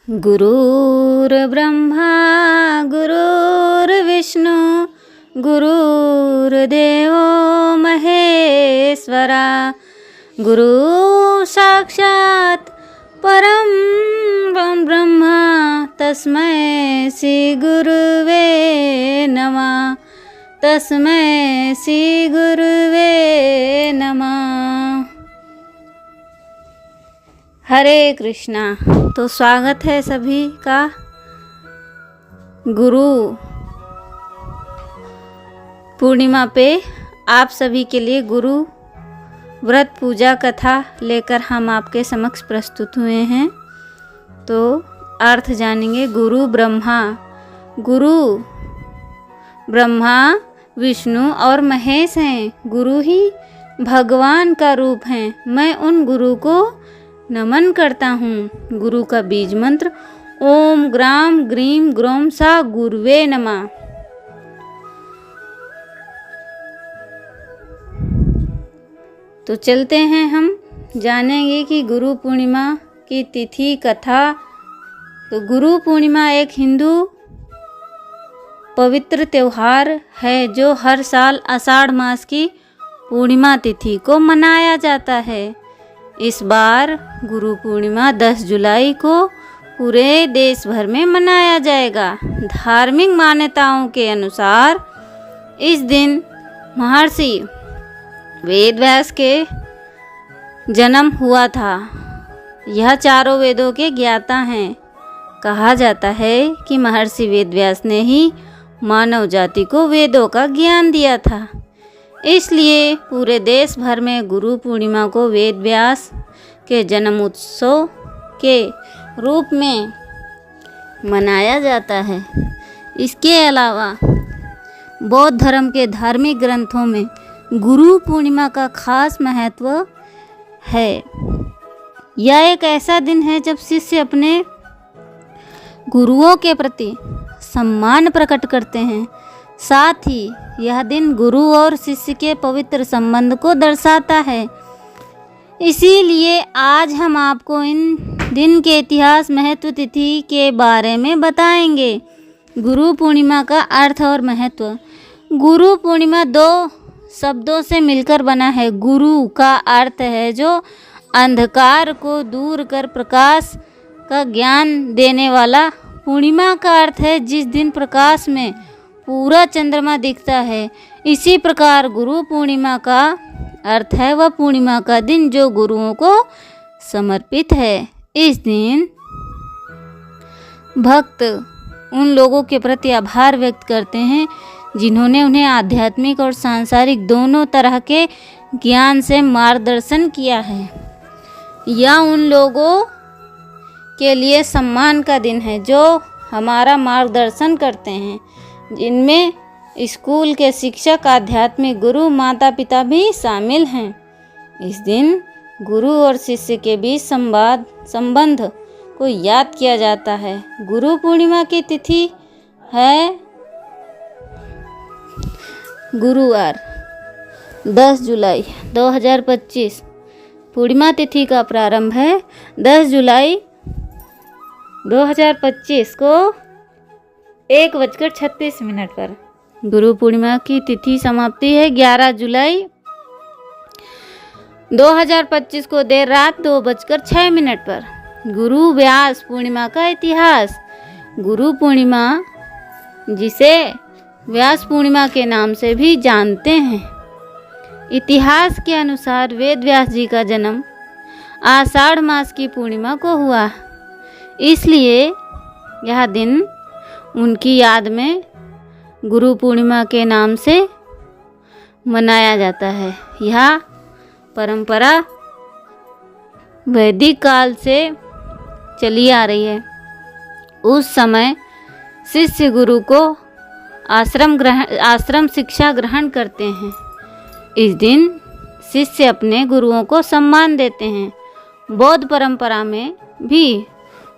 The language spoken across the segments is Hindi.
गुरुर्ब्रह्मा गुरुर्विष्णु गुरुर्देवो महेश्वरा गुरु साक्षात् परं ब्रह्म तस्मै श्री गुरुवे नमः। तस्मै श्री गुरुवे नमः। हरे कृष्णा। तो स्वागत है सभी का। गुरु पूर्णिमा पे आप सभी के लिए गुरु व्रत पूजा कथा लेकर हम आपके समक्ष प्रस्तुत हुए हैं। तो अर्थ जानेंगे। गुरु ब्रह्मा विष्णु और महेश हैं। गुरु ही भगवान का रूप हैं। मैं उन गुरु को नमन करता हूँ। गुरु का बीज मंत्र ओम ग्राम ग्रीम ग्रोम सा गुरुवे नमः। तो चलते हैं, हम जानेंगे कि गुरु पूर्णिमा की तिथि कथा। तो गुरु पूर्णिमा एक हिंदू पवित्र त्यौहार है जो हर साल आषाढ़ मास की पूर्णिमा तिथि को मनाया जाता है। इस बार गुरु पूर्णिमा 10 जुलाई को पूरे देश भर में मनाया जाएगा। धार्मिक मान्यताओं के अनुसार इस दिन महर्षि वेदव्यास के जन्म हुआ था। यह चारों वेदों के ज्ञाता हैं। कहा जाता है कि महर्षि वेदव्यास ने ही मानव जाति को वेदों का ज्ञान दिया था। इसलिए पूरे देश भर में गुरु पूर्णिमा को वेद व्यास के जन्म उत्सव के रूप में मनाया जाता है। इसके अलावा बौद्ध धर्म के धार्मिक ग्रंथों में गुरु पूर्णिमा का खास महत्व है। यह एक ऐसा दिन है जब शिष्य अपने गुरुओं के प्रति सम्मान प्रकट करते हैं। साथ ही यह दिन गुरु और शिष्य के पवित्र संबंध को दर्शाता है। इसीलिए आज हम आपको इन दिन के इतिहास, महत्व, तिथि के बारे में बताएंगे। गुरु पूर्णिमा का अर्थ और महत्व। गुरु पूर्णिमा 2 शब्दों से मिलकर बना है। गुरु का अर्थ है जो अंधकार को दूर कर प्रकाश का ज्ञान देने वाला। पूर्णिमा का अर्थ है जिस दिन प्रकाश में पूरा चंद्रमा दिखता है। इसी प्रकार गुरु पूर्णिमा का अर्थ है वह पूर्णिमा का दिन जो गुरुओं को समर्पित है। इस दिन भक्त उन लोगों के प्रति आभार व्यक्त करते हैं जिन्होंने उन्हें आध्यात्मिक और सांसारिक दोनों तरह के ज्ञान से मार्गदर्शन किया है। यह उन लोगों के लिए सम्मान का दिन है जो हमारा मार्गदर्शन करते हैं, जिनमें स्कूल के शिक्षक, आध्यात्मिक गुरु, माता पिता भी शामिल हैं। इस दिन गुरु और शिष्य के बीच संबंध को याद किया जाता है। गुरु पूर्णिमा की तिथि है गुरुवार 10 जुलाई 2025। पूर्णिमा तिथि का प्रारंभ है 10 जुलाई 2025 को 1:36 पर। गुरु पूर्णिमा की तिथि समाप्ति है 11 जुलाई 2025 को देर रात 2:06 पर। गुरु व्यास पूर्णिमा का इतिहास। गुरु पूर्णिमा, जिसे व्यास पूर्णिमा के नाम से भी जानते हैं, इतिहास के अनुसार वेद व्यास जी का जन्म आषाढ़ मास की पूर्णिमा को हुआ। इसलिए यह दिन उनकी याद में गुरु पूर्णिमा के नाम से मनाया जाता है। यह परंपरा वैदिक काल से चली आ रही है। उस समय शिष्य गुरु को आश्रम शिक्षा ग्रहण करते हैं। इस दिन शिष्य अपने गुरुओं को सम्मान देते हैं। बौद्ध परंपरा में भी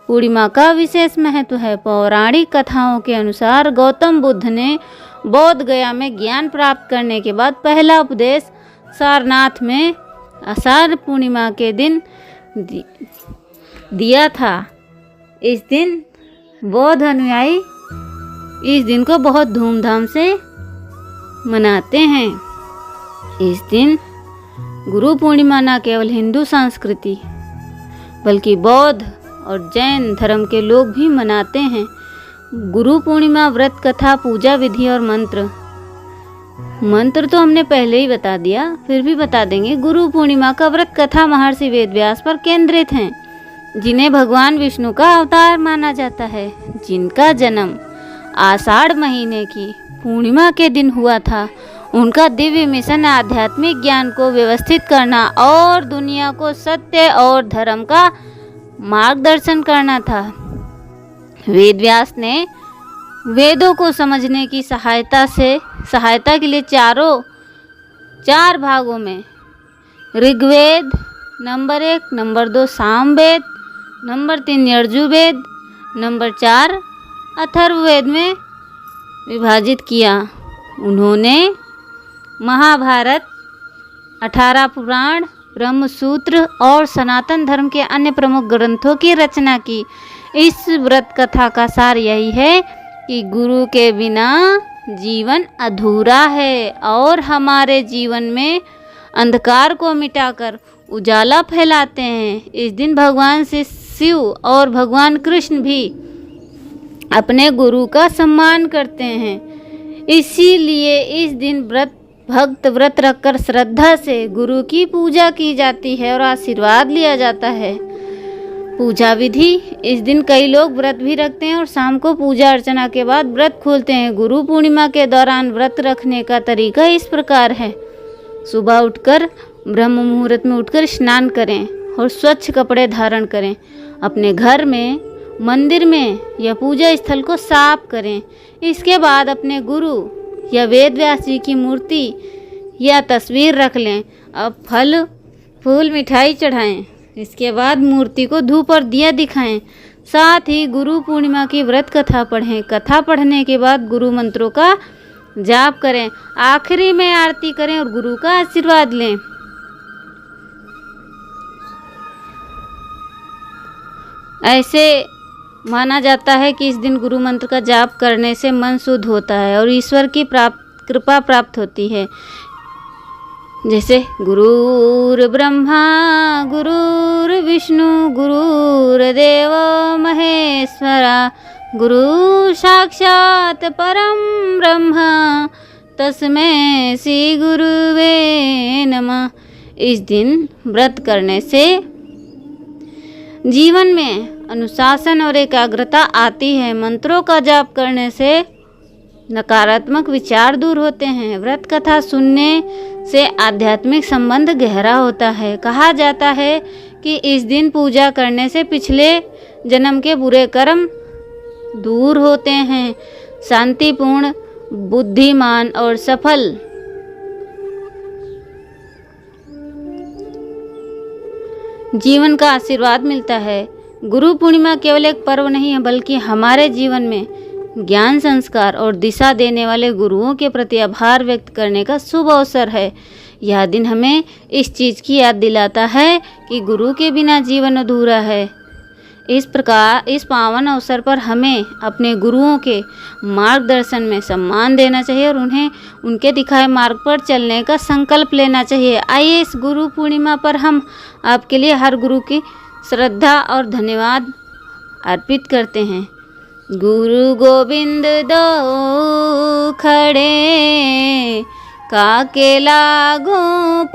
पूर्णिमा का विशेष महत्व है। पौराणिक कथाओं के अनुसार गौतम बुद्ध ने बोध गया में ज्ञान प्राप्त करने के बाद पहला उपदेश सारनाथ में आषाढ़ पूर्णिमा के दिन दिया था। इस दिन बौद्ध अनुयायी इस दिन को बहुत धूमधाम से मनाते हैं। इस दिन गुरु पूर्णिमा न केवल हिंदू संस्कृति बल्कि बौद्ध और जैन धर्म के लोग भी मनाते हैं। गुरु पूर्णिमा व्रत कथा पूजा विधि और मंत्र तो हमने पहले ही बता दिया, फिर भी बता देंगे। गुरु पूर्णिमा का व्रत कथा महर्षि वेदव्यास पर केंद्रित हैं, जिन्हें भगवान विष्णु का अवतार माना जाता है, जिनका जन्म आषाढ़ महीने की पूर्णिमा के दिन हुआ था। उनका दिव्य मिशन आध्यात्मिक ज्ञान को व्यवस्थित करना और दुनिया को सत्य और धर्म का मार्गदर्शन करना था। वेदव्यास ने वेदों को समझने की सहायता के लिए चार भागों में Rigveda number 1, number 2 Samaveda, number 3 Yajurveda, number 4 Atharvaveda में विभाजित किया। उन्होंने महाभारत, 18 पुराण, ब्रह्मसूत्र और सनातन धर्म के अन्य प्रमुख ग्रंथों की रचना की। इस व्रत कथा का सार यही है कि गुरु के बिना जीवन अधूरा है और हमारे जीवन में अंधकार को मिटाकर उजाला फैलाते हैं। इस दिन भगवान शिव और भगवान कृष्ण भी अपने गुरु का सम्मान करते हैं। इसीलिए इस दिन भक्त व्रत रखकर श्रद्धा से गुरु की पूजा की जाती है और आशीर्वाद लिया जाता है। पूजा विधि, इस दिन कई लोग व्रत भी रखते हैं और शाम को पूजा अर्चना के बाद व्रत खोलते हैं। गुरु पूर्णिमा के दौरान व्रत रखने का तरीका इस प्रकार है। सुबह उठकर ब्रह्म मुहूर्त में उठकर स्नान करें और स्वच्छ कपड़े धारण करें। अपने घर में, मंदिर में या पूजा स्थल को साफ करें। इसके बाद अपने गुरु या वेदव्यास जी की मूर्ति या तस्वीर रख लें। अब फल फूल मिठाई चढ़ाएं। इसके बाद मूर्ति को धूप और दिया दिखाएं। साथ ही गुरु पूर्णिमा की व्रत कथा पढ़ें। कथा पढ़ने के बाद गुरु मंत्रों का जाप करें। आखिरी में आरती करें और गुरु का आशीर्वाद लें। ऐसे माना जाता है कि इस दिन गुरु मंत्र का जाप करने से मन शुद्ध होता है और ईश्वर की कृपा प्राप्त होती है। जैसे गुरुर् ब्रह्मा गुरुर्विष्णु गुरुर्देव महेश्वरा गुरु साक्षात परम ब्रह्म तस्मै श्री गुरुवे नमः। इस दिन व्रत करने से जीवन में अनुशासन और एकाग्रता आती है। मंत्रों का जाप करने से नकारात्मक विचार दूर होते हैं। व्रत कथा सुनने से आध्यात्मिक संबंध गहरा होता है। कहा जाता है कि इस दिन पूजा करने से पिछले जन्म के बुरे कर्म दूर होते हैं। शांतिपूर्ण, बुद्धिमान और सफल जीवन का आशीर्वाद मिलता है। गुरु पूर्णिमा केवल एक पर्व नहीं है बल्कि हमारे जीवन में ज्ञान, संस्कार और दिशा देने वाले गुरुओं के प्रति आभार व्यक्त करने का शुभ अवसर है। यह दिन हमें इस चीज़ की याद दिलाता है कि गुरु के बिना जीवन अधूरा है। इस पावन अवसर पर हमें अपने गुरुओं के मार्गदर्शन में सम्मान देना चाहिए और उन्हें उनके दिखाए मार्ग पर चलने का संकल्प लेना चाहिए। आइए इस गुरु पूर्णिमा पर हम आपके लिए हर गुरु की श्रद्धा और धन्यवाद अर्पित करते हैं। गुरु गोविंद दो खड़े काके लागो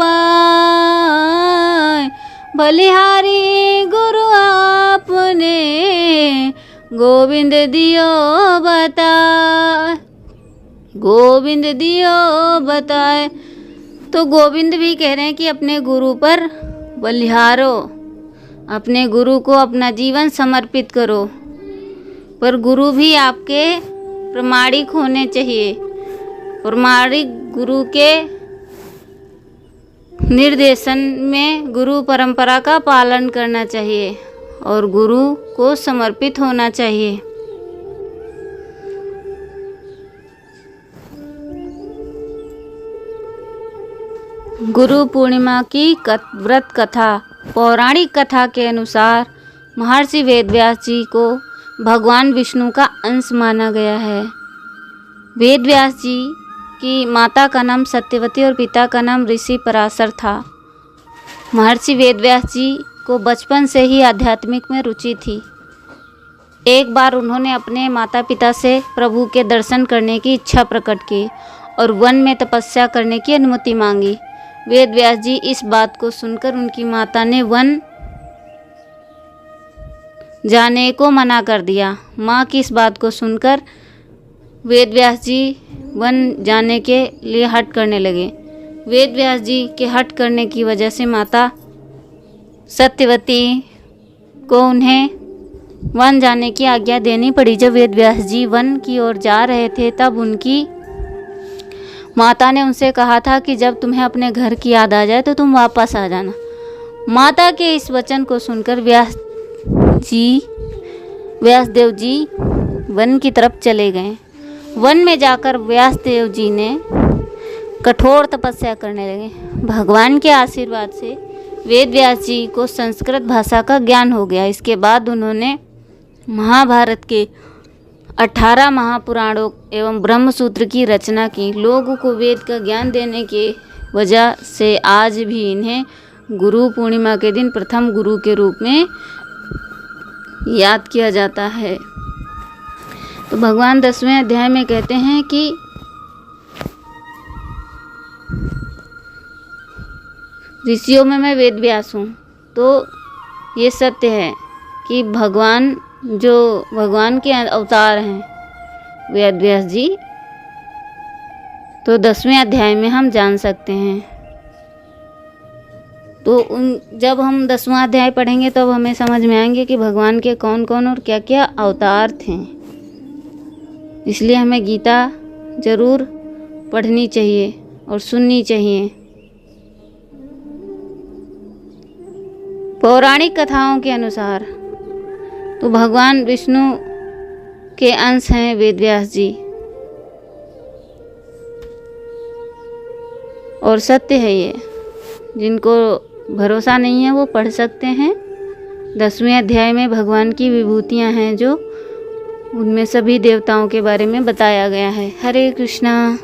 पाए बलिहारी गुरु आपने गोविंद दियो बताए। तो गोविंद भी कह रहे हैं कि अपने गुरु पर बलिहारो, अपने गुरु को अपना जीवन समर्पित करो। पर गुरु भी आपके प्रामाणिक होने चाहिए। प्रामाणिक गुरु के निर्देशन में गुरु परंपरा का पालन करना चाहिए और गुरु को समर्पित होना चाहिए। गुरु पूर्णिमा की व्रत कथा। पौराणिक कथा के अनुसार महर्षि वेदव्यास जी को भगवान विष्णु का अंश माना गया है। वेदव्यास जी की माता का नाम सत्यवती और पिता का नाम ऋषि पराशर था। महर्षि वेदव्यास जी को बचपन से ही आध्यात्मिक में रुचि थी। एक बार उन्होंने अपने माता पिता से प्रभु के दर्शन करने की इच्छा प्रकट की और वन में तपस्या करने की अनुमति मांगी। वेदव्यास जी इस बात को सुनकर उनकी माता ने वन जाने को मना कर दिया। माँ की इस बात को सुनकर वेदव्यास जी वन जाने के लिए हठ करने लगे। वेदव्यास जी के हठ करने की वजह से माता सत्यवती को उन्हें वन जाने की आज्ञा देनी पड़ी। जब वेदव्यास जी वन की ओर जा रहे थे तब उनकी माता ने उनसे कहा था कि जब तुम्हें अपने घर की याद आ जाए तो तुम वापस आ जाना। माता के इस वचन को सुनकर व्यासदेव जी वन की तरफ चले गए। वन में जाकर व्यासदेव जी ने कठोर तपस्या करने लगे। भगवान के आशीर्वाद से वेदव्यास जी को संस्कृत भाषा का ज्ञान हो गया। इसके बाद उन्होंने महाभारत के 18 महापुराणों एवं ब्रह्मसूत्र की रचना की। लोगों को वेद का ज्ञान देने की वजह से आज भी इन्हें गुरु पूर्णिमा के दिन प्रथम गुरु के रूप में याद किया जाता है। तो भगवान 10वें अध्याय में कहते हैं कि ऋषियों में मैं वेदव्यास हूँ। तो ये सत्य है कि भगवान के अवतार हैं वेदव्यास जी, तो 10वें अध्याय में हम जान सकते हैं। तो जब हम 10वां अध्याय पढ़ेंगे तब हमें समझ में आएंगे कि भगवान के कौन कौन और क्या क्या अवतार थे। इसलिए हमें गीता ज़रूर पढ़नी चाहिए और सुननी चाहिए। पौराणिक कथाओं के अनुसार तो भगवान विष्णु के अंश हैं वेदव्यास जी, और सत्य है ये। जिनको भरोसा नहीं है वो पढ़ सकते हैं। 10वें अध्याय में भगवान की विभूतियाँ हैं जो उनमें सभी देवताओं के बारे में बताया गया है। हरे कृष्णा।